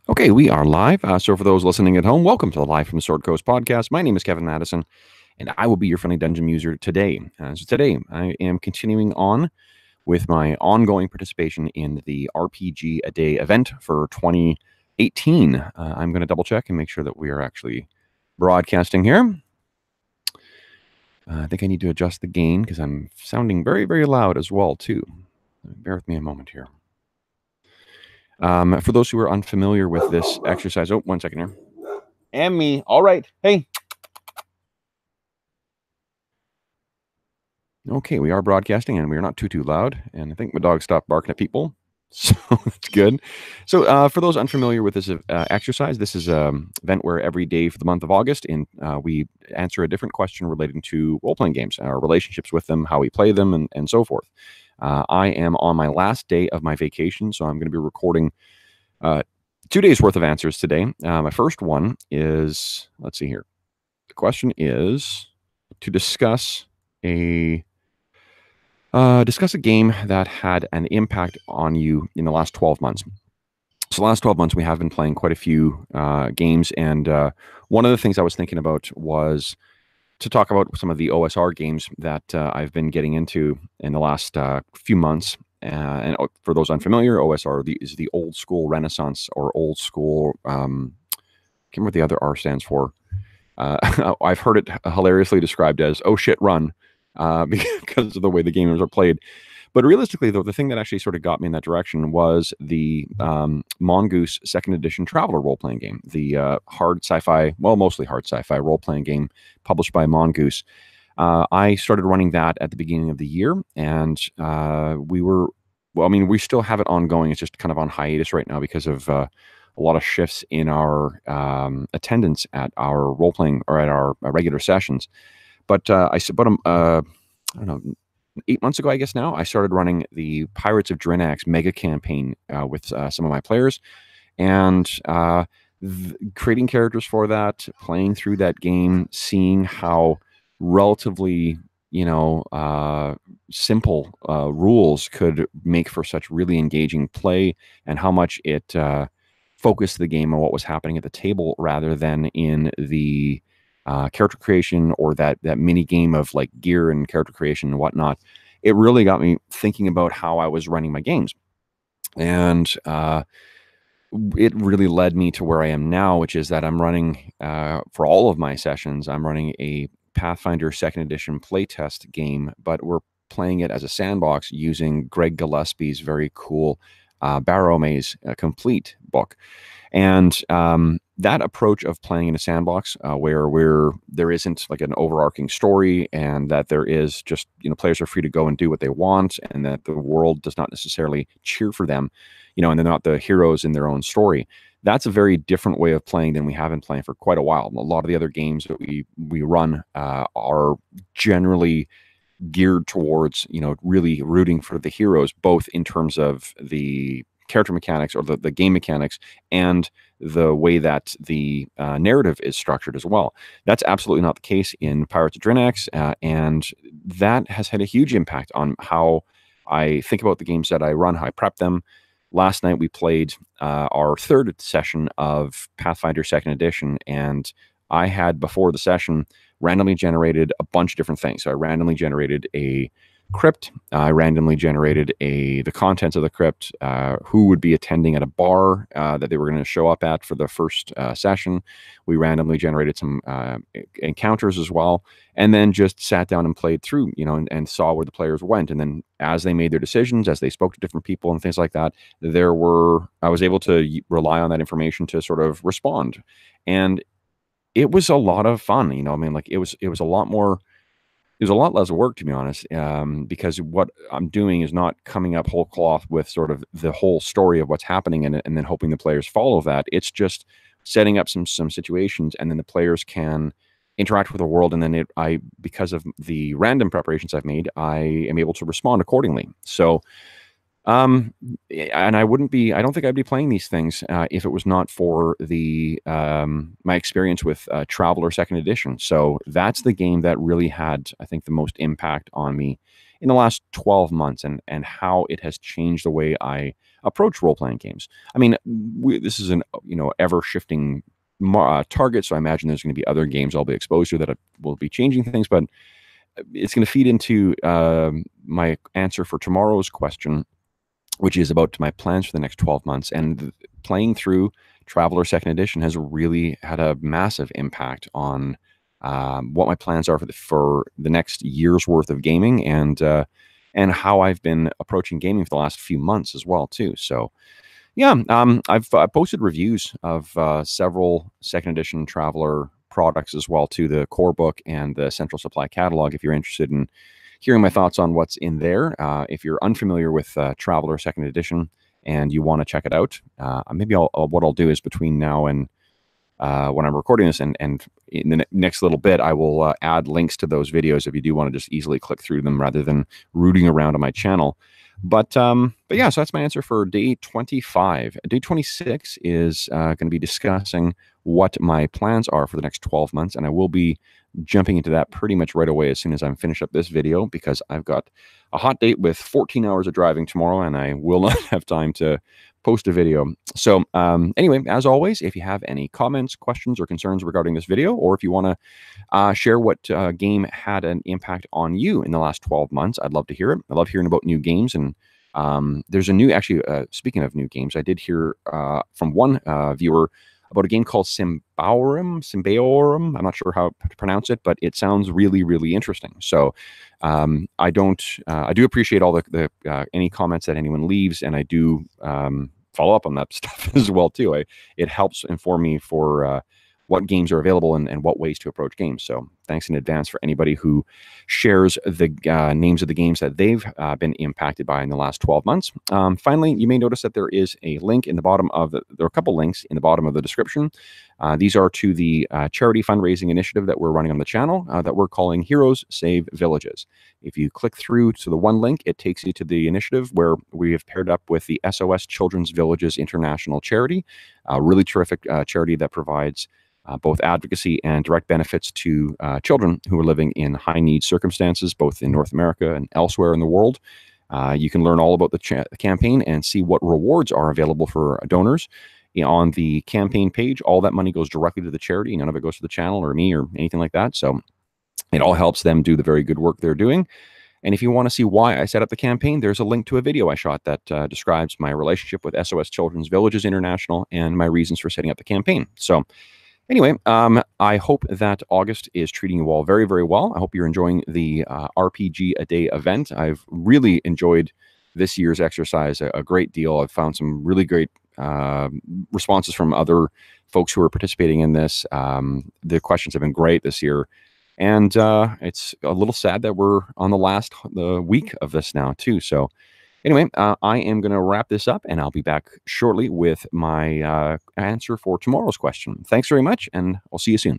Okay, we are live. So, for those listening at home, welcome to the Live from the Sword Coast podcast. My name is Kevin Madison, and I will be your friendly dungeon user today. Today, I am continuing on with my ongoing participation in the RPG-A-Day event for 2018. I'm going to double check and make sure that we are actually broadcasting here. I think I need to adjust the gain because I'm sounding very, very loud as well, too. Bear with me a moment here. For those who are unfamiliar with this exercise, oh, 1 second here. And me. All right. Hey. Okay, we are broadcasting and we're not too loud. And I think my dog stopped barking at people. So that's good. So for those unfamiliar with this exercise, this is an event where every day for the month of August, we answer a different question relating to role-playing games, our relationships with them, how we play them, and so forth. I am on my last day of my vacation, so I'm going to be recording 2 days worth of answers today. My first one is, let's see here. The question is to discuss a game that had an impact on you in the last 12 months. So the last 12 months, we have been playing quite a few games. And one of the things I was thinking about was to talk about some of the OSR games that I've been getting into in the last few months. And for those unfamiliar, OSR is the old school Renaissance or old school, I can't remember what the other R stands for. I've heard it hilariously described as, oh shit, run. Because of the way the games are played. But realistically, though, the thing that actually sort of got me in that direction was the Mongoose 2nd Edition Traveler role-playing game, the hard sci-fi, well, mostly hard sci-fi role-playing game published by Mongoose. I started running that at the beginning of the year, and we still have it ongoing. It's just kind of on hiatus right now because of a lot of shifts in our attendance at our role-playing or at our regular sessions. But I don't know, 8 months ago, I guess now, I started running the Pirates of Drinax mega campaign with some of my players, and creating characters for that, playing through that game, seeing how relatively, simple rules could make for such really engaging play, and how much it focused the game on what was happening at the table rather than in the character creation or that mini game of like gear and character creation and whatnot. It really got me thinking about how I was running my games. And it really led me to where I am now, which is that I'm running, for all of my sessions, I'm running a Pathfinder 2nd Edition playtest game, but we're playing it as a sandbox using Greg Gillespie's very cool Barrow Maze Complete book. And that approach of playing in a sandbox where there isn't like an overarching story, and that there is just, players are free to go and do what they want, and that the world does not necessarily cheer for them, and they're not the heroes in their own story. That's a very different way of playing than we have been playing for quite a while. A lot of the other games that we run are generally geared towards, really rooting for the heroes, both in terms of the character mechanics or the game mechanics and the way that the narrative is structured as well. That's absolutely not the case in Pirates of Drinax, and that has had a huge impact on how I think about the games that I run, how I prep them. Last night we played our 3rd session of Pathfinder 2nd Edition, and I had, before the session, randomly generated a bunch of different things. So I randomly generated a crypt. I randomly generated the contents of the crypt, who would be attending at a bar that they were going to show up at for the first session. We randomly generated some encounters as well, and then just sat down and played through, and saw where the players went. And then as they made their decisions, as they spoke to different people and things like that, I was able to rely on that information to sort of respond. And it was a lot of fun, it was a lot more. It was a lot less work, to be honest, because what I'm doing is not coming up whole cloth with sort of the whole story of what's happening in it and then hoping the players follow that. It's just setting up some situations, and then the players can interact with the world, and then because of the random preparations I've made, I am able to respond accordingly. So, and I don't think I'd be playing these things if it was not for my experience with Traveler 2nd Edition. So that's the game that really had, I think, the most impact on me in the last 12 months and how it has changed the way I approach role-playing games. I mean, this is an ever-shifting target, so I imagine there's going to be other games I'll be exposed to that will be changing things, but it's going to feed into my answer for tomorrow's question, which is about my plans for the next 12 months. And playing through Traveler Second Edition has really had a massive impact on what my plans are for the next year's worth of gaming, and how I've been approaching gaming for the last few months as well too. So yeah, I've posted reviews of several Second Edition Traveler products as well too, the core book and the Central Supply catalog, if you're interested in hearing my thoughts on what's in there. If you're unfamiliar with Traveler Second Edition and you want to check it out, maybe what I'll do is between now and when I'm recording this and in the next little bit, I will add links to those videos if you do want to just easily click through them rather than rooting around on my channel. But yeah, so that's my answer for day 25. Day 26 is going to be discussing what my plans are for the next 12 months, and I will be jumping into that pretty much right away as soon as I'm finished up this video, because I've got a hot date with 14 hours of driving tomorrow, and I will not have time to post a video. So anyway, as always, if you have any comments, questions, or concerns regarding this video, or if you want to share what game had an impact on you in the last 12 months, I'd love to hear it. I love hearing about new games. And there's a new, actually, speaking of new games, I did hear from one viewer about a game called Symbaroum. I'm not sure how to pronounce it, but it sounds really, really interesting. So I do appreciate all the any comments that anyone leaves, and I do follow up on that stuff as well too. It helps inform me for what games are available and what ways to approach games. So thanks in advance for anybody who shares the names of the games that they've been impacted by in the last 12 months. Finally, you may notice that there is a link in the bottom of there are a couple links in the bottom of the description. These are to the charity fundraising initiative that we're running on the channel that we're calling Heroes Save Villages. If you click through to the one link, it takes you to the initiative where we have paired up with the SOS Children's Villages International charity, a really terrific charity that provides both advocacy and direct benefits to children who are living in high-need circumstances, both in North America and elsewhere in the world. You can learn all about the campaign and see what rewards are available for donors. On the campaign page, all that money goes directly to the charity. None of it goes to the channel or me or anything like that. So it all helps them do the very good work they're doing. And if you want to see why I set up the campaign, there's a link to a video I shot that describes my relationship with SOS Children's Villages International and my reasons for setting up the campaign. So anyway, I hope that August is treating you all very, very well. I hope you're enjoying the RPGaDay event. I've really enjoyed this year's exercise a great deal. I've found some really great responses from other folks who are participating in this. The questions have been great this year. And it's a little sad that we're on the week of this now, too. So anyway, I am going to wrap this up, and I'll be back shortly with my answer for tomorrow's question. Thanks very much, and I'll see you soon.